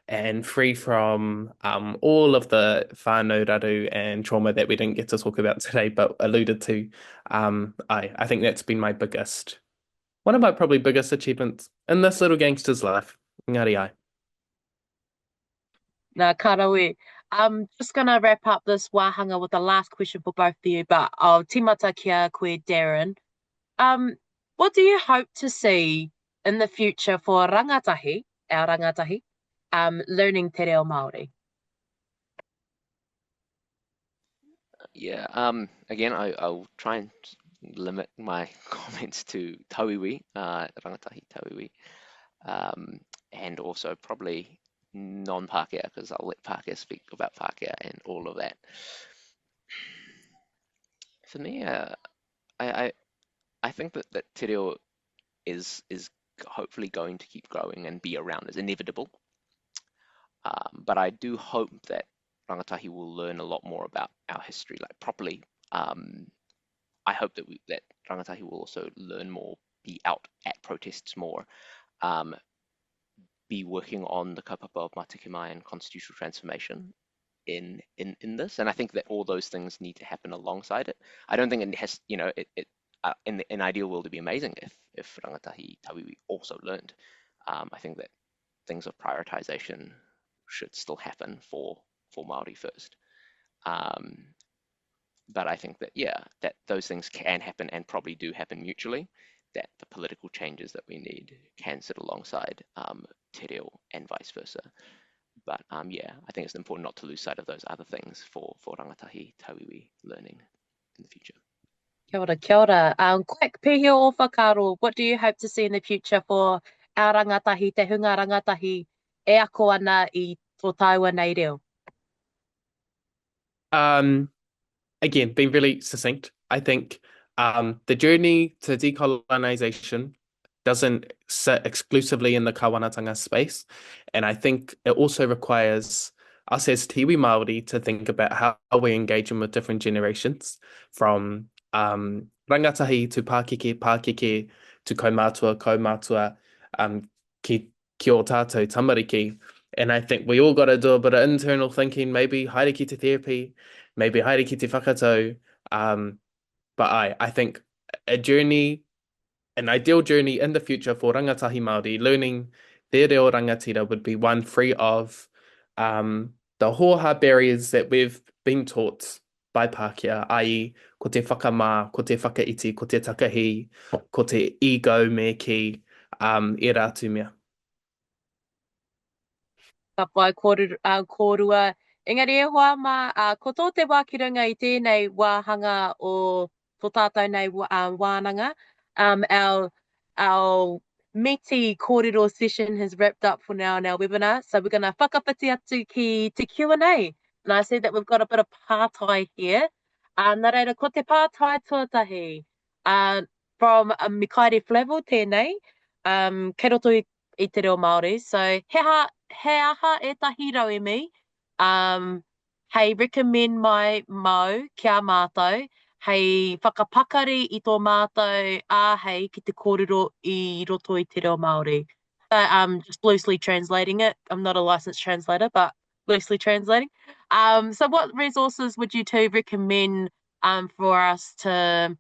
and free from all of the whānau raru and trauma that we didn't get to talk about today, but alluded to. I think that's been one of my probably biggest achievements in this little gangster's life. Ngāti ai. Nā karawe. I'm just going to wrap up this wāhanga with the last question for both of you, but I'll timata kia koe, Darryn. What do you hope to see in the future for rangatahi, our rangatahi, learning Te Reo Māori? Again, I'll try and limit my comments to Tauiwi, Rangatahi Tauiwi, and also probably non-Pākehā, because I'll let Pākehā speak about Pākehā and all of that. For me, I think that Te Reo is hopefully going to keep growing and be around, is inevitable. But I do hope that Rangatahi will learn a lot more about our history, like properly. I hope that Rangatahi will also learn more, be out at protests more, be working on the kaupapa of Matikimai and constitutional transformation in this. And I think that all those things need to happen alongside it. I don't think it has, in an ideal world, it'd be amazing if Rangatahi Tauiwi also learned. I think that things of prioritization should still happen for Māori first. But I think that, that those things can happen and probably do happen mutually, that the political changes that we need can sit alongside Te Reo and vice versa. But I think it's important not to lose sight of those other things for Rangatahi Tauiwi learning in the future. Kia ora, kia ora. Quack Pirihi o whakaro, what do you hope to see in the future for our rangatahi, te hunga rangatahi, e ako ana I tō taua nei reo? Again, being really succinct, I think the journey to decolonization doesn't sit exclusively in the kawanatanga space. And I think it also requires us as Tiwi Māori to think about how we're engaging with different generations, from rangatahi to Pākeke to kaumātua, ki o tātou tamariki. And I think we all got to do a bit of internal thinking, maybe haere ki te therapy, maybe haere ki te whakatau. But I think an ideal journey in the future for rangatahi Māori, learning their reo rangatira, would be one free of the hoha barriers that we've been taught by Pākehā, i.e. ko te whakamā, ko te whakaiti, ko te takahi, ko te ego me ki, e rātu mea. Ka pai kōrua. Engari e hoa mā, ko tō te wākiranga I tēnei wāhanga o tō tātou nei wānanga. Our meaty kōrero session has wrapped up for now in our webinar. So we're going to whakawhiti atu ki te Q&A. And I see that we've got a bit of pātai here. Nā reira, ko te pātai tuatahi. From Mikaere Flavel tēnei, kei roto I te reo Māori. So he aha e tahi rau e mi. Hei recommend my mau kia mātou. Hei whakapakari I tō mātou hei ki te kōrero I roto I te reo Māori. Just loosely translating it. I'm not a licensed translator, but loosely translating. So what resources would you two recommend for us to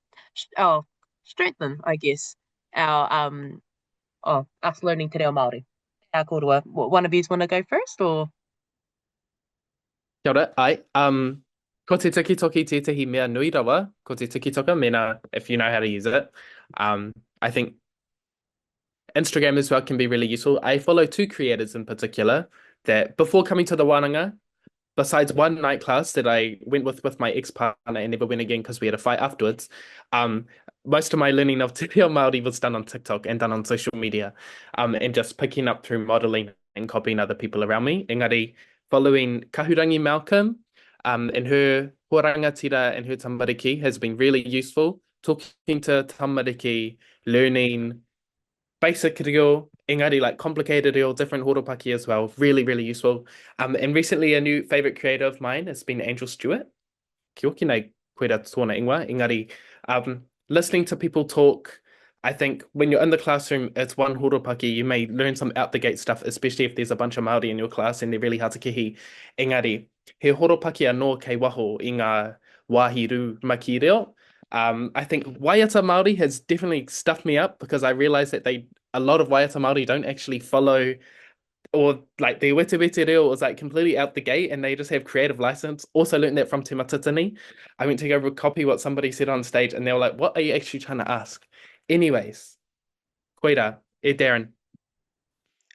strengthen, I guess, our us learning te reo Māori? Our kōrua. One of you want to go first, or? Kia ora, ai. Ko te tikitoki tētahi mea nui rawa, ko te tikitoka, mena, if you know how to use it. I think Instagram as well can be really useful. I follow two creators in particular that before coming to the wānanga, besides one night class that I went with my ex-partner and never went again because we had a fight afterwards, most of my learning of te reo Māori was done on TikTok and done on social media, and just picking up through modeling and copying other people around me. Engari, following Kahurangi Malcolm and her rangatira and her tamariki has been really useful. Talking to tamariki, learning basic reo, engari, like complicated reo, different horopaki as well. Really, really useful. And recently a new favorite creator of mine has been Angel Stewart. Kia oki nei koera tōna ingoa. Engari, listening to people talk, I think when you're in the classroom, it's one horopaki, you may learn some out the gate stuff, especially if there's a bunch of Māori in your class and they're really hard to kihi. Engari, he horopaki anō kei waho I ngā wāhiru maki reo. I think waiata Māori has definitely stuffed me up because I realized that a lot of waiata Māori don't actually follow, or like their wete reo was like completely out the gate and they just have creative license. Also learned that from Te Matatini. I went to go copy what somebody said on stage and they were like, what are you actually trying to ask? Anyways, koera, Darryn.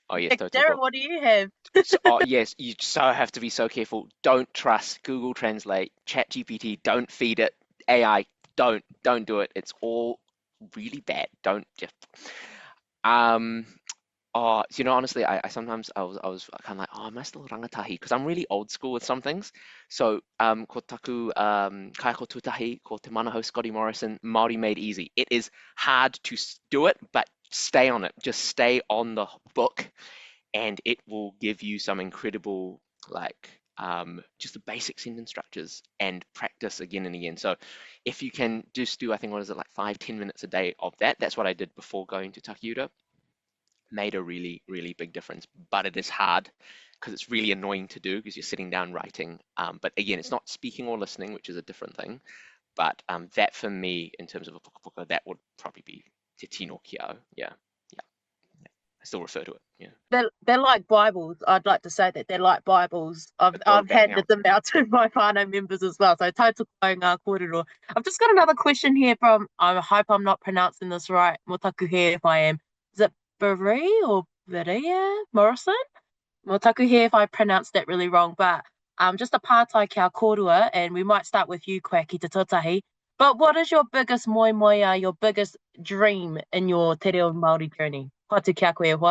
Oh yes, Darryn, what do you have? Yes, you so have to be so careful. Don't trust Google Translate, ChatGPT. Don't feed it. AI, don't do it. It's all really bad. Don't just. Honestly, I sometimes I was kind of like, am I still rangatahi? Because I'm really old school with some things. So, ko taku kaiko tūtahi, ko te manaho Scotty Morrison, Māori Made Easy. It is hard to do it, but stay on it. Just stay on the book, and it will give you some incredible, just the basic sentence structures and practice again and again. So, if you can just do, I think, 5-10 minutes a day of that. That's what I did before going to Takiura. Made a really, really big difference, but it is hard because it's really annoying to do because you're sitting down writing. But again, it's not speaking or listening, which is a different thing. But that for me, in terms of a puka, that would probably be te tino kiao. Yeah. I still refer to it. Yeah. They're like Bibles. I'd like to say that they're like Bibles. I've handed them out to my whānau members as well. So tautu koe ngā kōrero. I've just got another question here from, I hope I'm not pronouncing this right. Motaku he if I am. Is it Bari or Berea Morrison? Motaku he if I pronounced that really wrong, but just a pātai kia kōrua, and we might start with you, Quack, i te tūtahi. But what is your biggest moemoeā, your biggest dream in your te reo Māori journey? Whātu kia koe,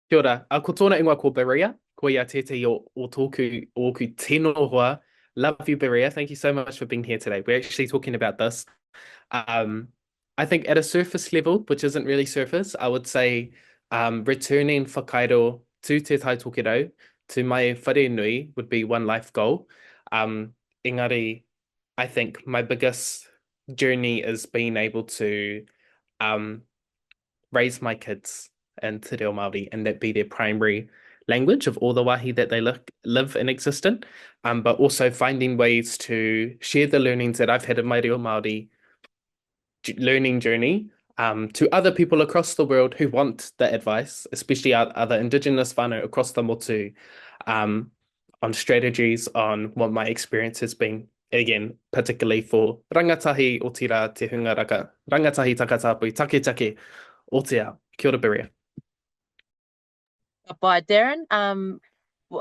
Kia ora, ko tōna ingoa ko Berea, ko ia tētai o tōku tino hoa. Love you, Berea. Thank you so much for being here today. We're actually talking about this. I think at a surface level, which isn't really surface, I would say returning whakairo to te tai tokiro, to my whare nui, would be one life goal. Engari, I think my biggest journey is being able to raise my kids in te reo Māori and that be their primary language of all the wāhi that they live and exist in, but also finding ways to share the learnings that I've had in my reo Māori learning journey to other people across the world who want the advice, especially other Indigenous whānau across the motu, on strategies, on what my experience has been, again, particularly for rangatahi o tira te hunga rangatahi takatapui, take o te ao. Kia ora, Berea. Bye, Darryn.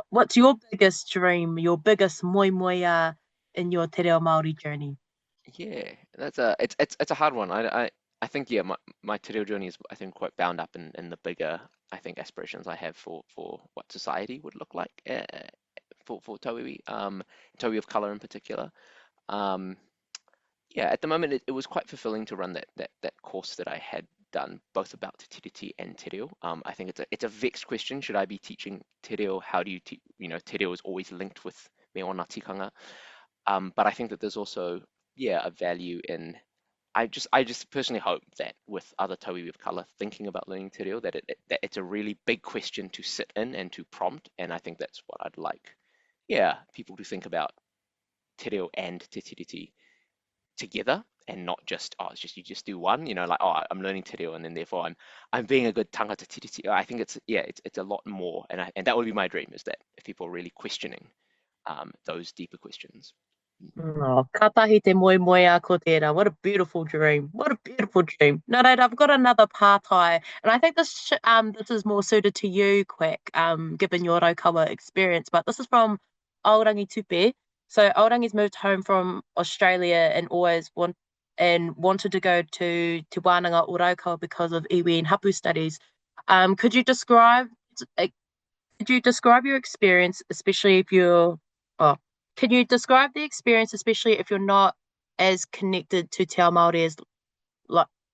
What's your biggest dream, your biggest moemoeā in your te reo Māori journey? Yeah, it's a hard one. I think my te reo journey is I think quite bound up in the bigger I think aspirations I have for what society would look like for Tauiwi, Tauiwi of colour in particular. Yeah, at the moment it was quite fulfilling to run that course that I had done, both about te tiriti and te reo. I think it's a vexed question. Should I be teaching te reo? How do you te reo is always linked with me o ngā tikanga. But I think that there's also a value in I just personally hope that with other Tauiwi of colour thinking about learning te reo, that it's a really big question to sit in and to prompt, and I think that's what I'd like people to think about te reo and te tiriti together, and not just it's just you just do one, like I'm learning te reo and then therefore I'm being a good tangata tiriti. I think it's a lot more, and that would be my dream, is that if people are really questioning those deeper questions. Oh, katahi te moemoeā ko tērā. What a beautiful dream. What a beautiful dream. No, I've got another pātai, and I think this is more suited to you, Quack, given your Raukawa experience, but this is from Aorangi Tupe. So Aorangi's moved home from Australia and always wanted to go to Te Wānanga o Raukawa because of iwi and hapu studies. Could you describe your experience, especially if you're can you describe the experience, especially if you're not as connected to Te Ao Māori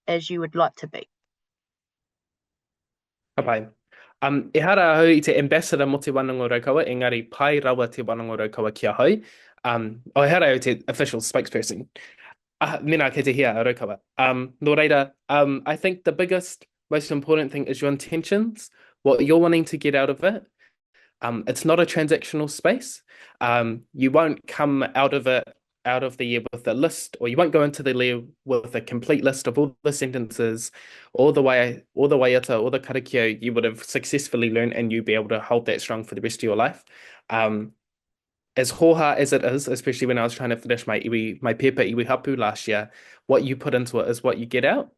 as you would like to be? Hapai. E hara au I te ambassador mo te Wānanga o Raukawa, engari pai rawa te Wānanga o Raukawa kia hau. E hara au te official spokesperson. Mena kei te hia a Raukawa. No reira, I think the biggest, most important thing is your intentions, what you're wanting to get out of it. It's not a transactional space. You won't come out of the year with a list, or you won't go into the year with a complete list of all the sentences, all the waiata, all the karakia you would have successfully learned, and you'd be able to hold that strong for the rest of your life. As hoha as it is, especially when I was trying to finish my pepa iwi hapu last year, what you put into it is what you get out.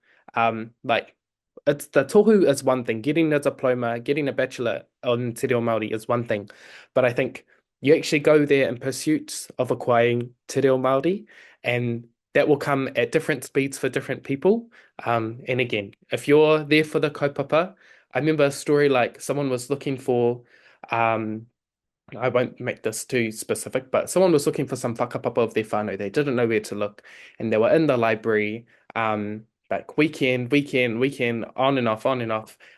It's the tohu is one thing. Getting a diploma, getting a bachelor on te reo Māori is one thing. But I think you actually go there in pursuit of acquiring te reo Māori, and that will come at different speeds for different people. And again, if you're there for the kaupapa, I remember a story like someone was looking for, I won't make this too specific, but someone was looking for some whakapapa of their whānau. They didn't know where to look, and they were in the library, like weekend, on and off,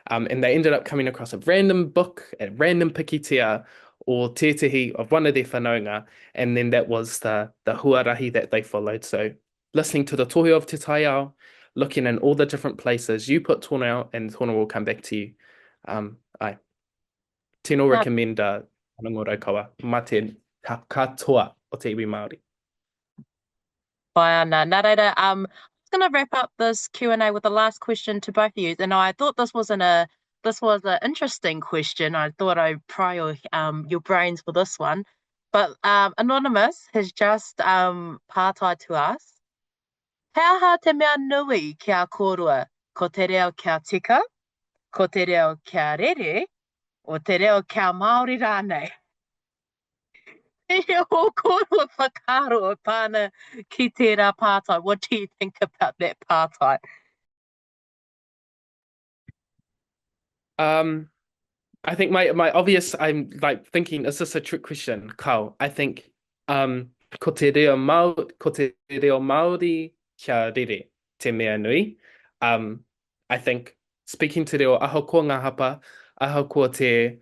and they ended up coming across a random book, a random pikitia or tētahi of one of their whanaunga, and then that was the huarahi that they followed. So listening to the tohu of te taiao, looking in all the different places, you put tōna out and tōna will come back to you. Tēnō recommend Wānanga o Raukawa, mā te katoa o te iwi Māori. Pai ana. Nā reira, I'm going to wrap up this Q&A with the last question to both of you. And I thought this was an interesting question. I thought I'd pry your brains for this one. But Anonymous has just pātai to us. He aha te mea nui kia kōrua, ko te reo kia tika, ko te reo kia rere, o te reo kia Māori rānei. o kōrua whakaro pāna ki tērā pātai. What do you think about that pātai? I think my obvious, I'm like thinking, is this a trick question, Kau? I think ko te reo Māori kia rere te mea nui. I think speaking te reo aho ko ngā hapa, aho ko te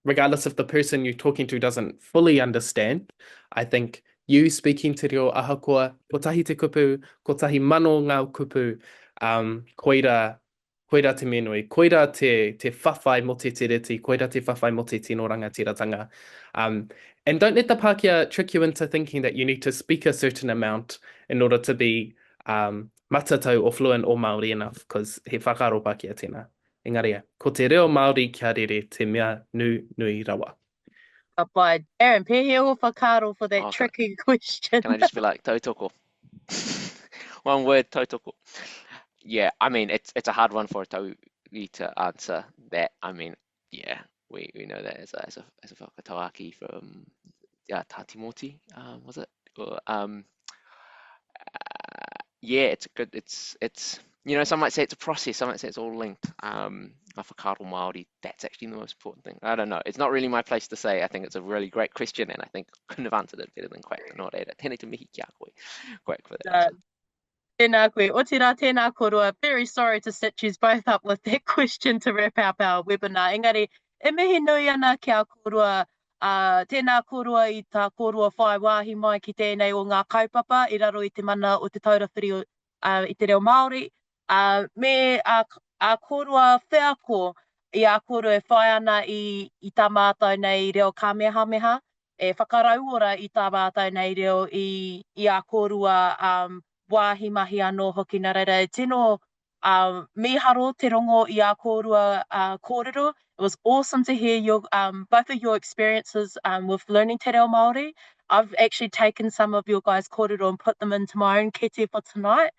regardless if the person you're talking to doesn't fully understand, I think you speaking te reo ahakoa, ko tahi te kupu, ko tahi mano ngā kupu, koira te menui, koira te whawhai mo te reti, koira te whawhai mo te tino rangatiratanga. And don't let the Pākehā trick you into thinking that you need to speak a certain amount in order to be matatau or fluent or Māori enough, because he whakaro Pākehā tēnā. Engari, ko te reo Māori kia rere te mea nui rawa. By Darryn, pehe o whakaro for that Okay. tricky question. Can I just be like, tautoko? One word, tautoko. Yeah, I mean, it's a hard one for a Tauiwi to answer that. I mean, yeah, we know that as a whakatauaki from Tātimoti, was it? Or, yeah, it's good. It's you know, some might say it's a process, some might say it's all linked. Whakaro Māori, that's actually the most important thing. I don't know. It's not really my place to say. I think it's a really great question, and I think I couldn't have answered it better than Quack. Not at it. Tēnei te mihi kia koe, Quack, for that. Tēnā koe. O te rā, tēnā korua. Very sorry to stitch you both up with that question to wrap up our webinar. Engari, e mihi nui ana kia korua. Tēnā korua i tā korua whai wāhi mai ki tēnei o ngā kaupapa, i raro i te mana o te taurawhiri i te reo Māori. Me a korua whiako i a korua e whai ana i tā mātou nei reo Kamehameha, e whakarauora i tā mātou nei reo i a korua wāhi mahi anō hoki nā reira. E tino miharo te rongo i a korua kōrero. It was awesome to hear your both of your experiences with learning te reo Māori. I've actually taken some of your guys' kōrero and put them into my own kete for tonight.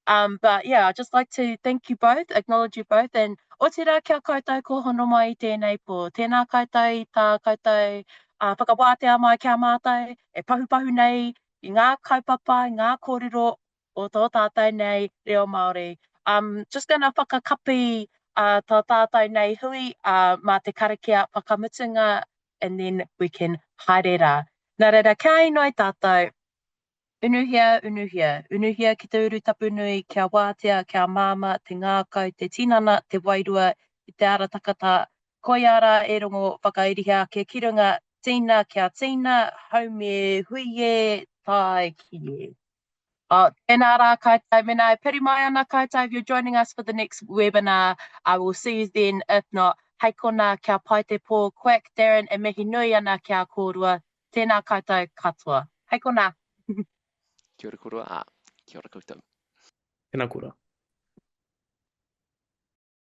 But yeah, I'd just like to thank you both, acknowledge you both, and o te rā kia koutou ko hono mai i tēnei po. Tēnā koutou i tā koutou whakawātea mai kia mātou, e pahupahu nei i ngā kaupapa, i ngā kōrero o tō tātou nei reo Māori. Just gonna whakakapi tā tātou nei hui mā te karakia whakamutunga, and then we can haere rā. Nā reira, kia inoi tātou. Unuhia, unuhia. Unuhia ki te uru tapunui, kia wātea, kia māma, te ngākau, te tinana, te wairua, i te ara takata. Koiara e rongo whakairiha, kia kirunga, tina, kia tina, haume, huie, tai kie. Tēnā rā koutou, mena e piri mai ana koutou. If you're joining us for the next webinar, I will see you then. If not, hei kona kia pai te pō, Quack, Darryn, e mihi nui ana kia kōrua. Tēnā koutou katoa. Hei kona. Kia ora kōrua, kia ora koutou. Tēnā kōrua.